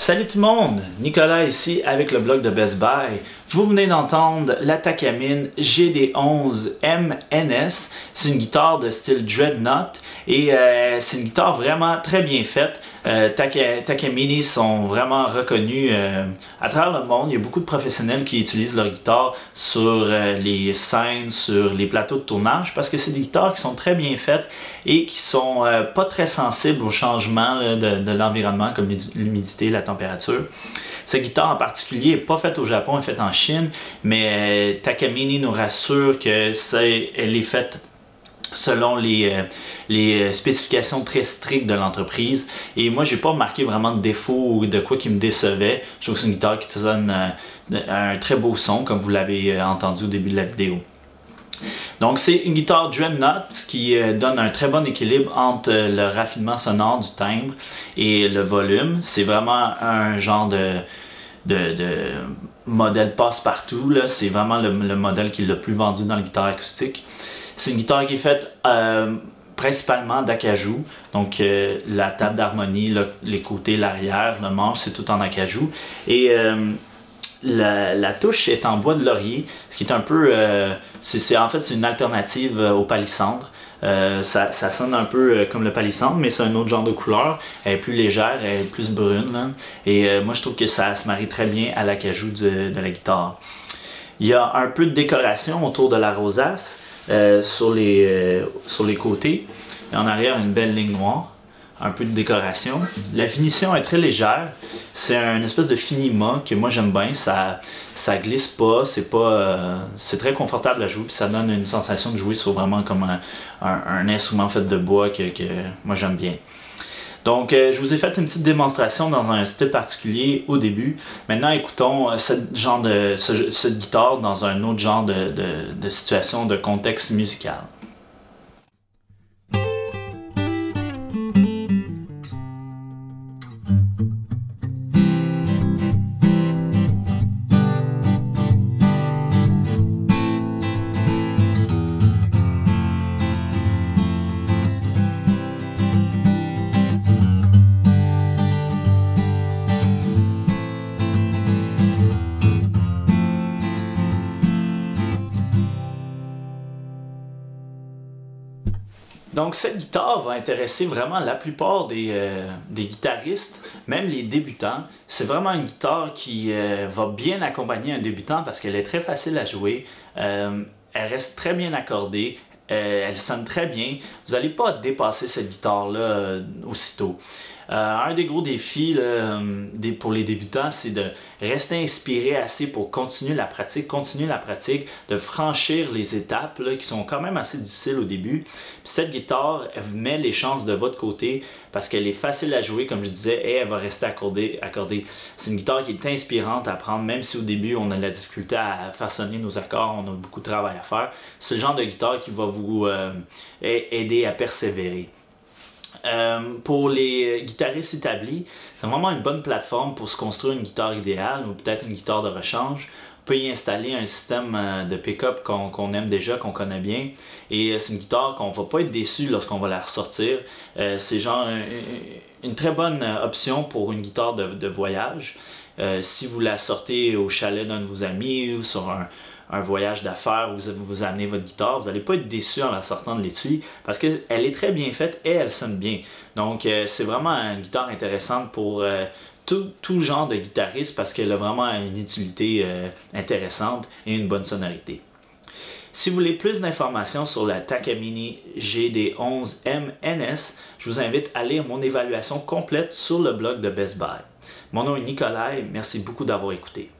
Salut tout le monde, Nicolas ici avec le blog de Best Buy. Vous venez d'entendre la Takamine GD11 MNS. C'est une guitare de style Dreadnought et c'est une guitare vraiment très bien faite. Takamine sont vraiment reconnus à travers le monde. Il y a beaucoup de professionnels qui utilisent leur guitare sur les scènes, sur les plateaux de tournage parce que c'est des guitares qui sont très bien faites et qui sont pas très sensibles aux changements de l'environnement comme l'humidité, la température. Cette guitare en particulier n'est pas faite au Japon, elle est faite en Chine, mais Takamine nous rassure qu'elle est faite selon les spécifications très strictes de l'entreprise. Et moi, j'ai pas remarqué vraiment de défaut ou de quoi qui me décevait. Je trouve que c'est une guitare qui te donne un très beau son, comme vous l'avez entendu au début de la vidéo. Donc c'est une guitare Dreadnought qui donne un très bon équilibre entre le raffinement sonore du timbre et le volume. C'est vraiment un genre de modèle passe-partout. C'est vraiment le modèle qui est le plus vendu dans les guitares acoustiques. C'est une guitare qui est faite principalement d'acajou. Donc la table d'harmonie, les côtés, l'arrière, le manche, c'est tout en acajou. Et la touche est en bois de laurier, ce qui est un peu... en fait, c'est une alternative au palissandre. Ça sonne un peu comme le palissandre, mais c'est un autre genre de couleur. Elle est plus légère, elle est plus brune. Là. Et moi, je trouve que ça se marie très bien à l'acajou de la guitare. Il y a un peu de décoration autour de la rosace sur les côtés. Et en arrière, une belle ligne noire. Un peu de décoration. La finition est très légère. C'est une espèce de finima que moi j'aime bien. Ça glisse pas. C'est très confortable à jouer. Puis ça donne une sensation de jouer sur vraiment comme un instrument fait de bois que moi j'aime bien. Donc je vous ai fait une petite démonstration dans un style particulier au début. Maintenant écoutons cette guitare dans un autre genre de situation, de contexte musical. Donc cette guitare va intéresser vraiment la plupart des guitaristes, même les débutants. C'est vraiment une guitare qui va bien accompagner un débutant parce qu'elle est très facile à jouer, elle reste très bien accordée, elle sonne très bien. Vous n'allez pas dépasser cette guitare-là aussitôt. Un des gros défis pour les débutants, c'est de rester inspiré assez pour continuer la pratique, de franchir les étapes qui sont quand même assez difficiles au début. Puis cette guitare, elle met les chances de votre côté parce qu'elle est facile à jouer, comme je disais, et elle va rester accordée. C'est une guitare qui est inspirante à apprendre, même si au début on a de la difficulté à faire sonner nos accords, on a beaucoup de travail à faire. C'est le genre de guitare qui va vous aider à persévérer. Pour les guitaristes établis, c'est vraiment une bonne plateforme pour se construire une guitare idéale ou peut-être une guitare de rechange. On peut y installer un système de pick-up qu'on aime déjà, qu'on connaît bien. Et c'est une guitare qu'on ne va pas être déçu lorsqu'on va la ressortir. C'est genre une très bonne option pour une guitare de voyage. Si vous la sortez au chalet d'un de vos amis ou sur un voyage d'affaires où vous amenez votre guitare, vous n'allez pas être déçu en la sortant de l'étui parce qu'elle est très bien faite et elle sonne bien. Donc c'est vraiment une guitare intéressante pour tout genre de guitariste parce qu'elle a vraiment une utilité intéressante et une bonne sonorité. Si vous voulez plus d'informations sur la Takamine GD11 MNS, je vous invite à lire mon évaluation complète sur le blog de Best Buy. Mon nom est Nicolas et merci beaucoup d'avoir écouté.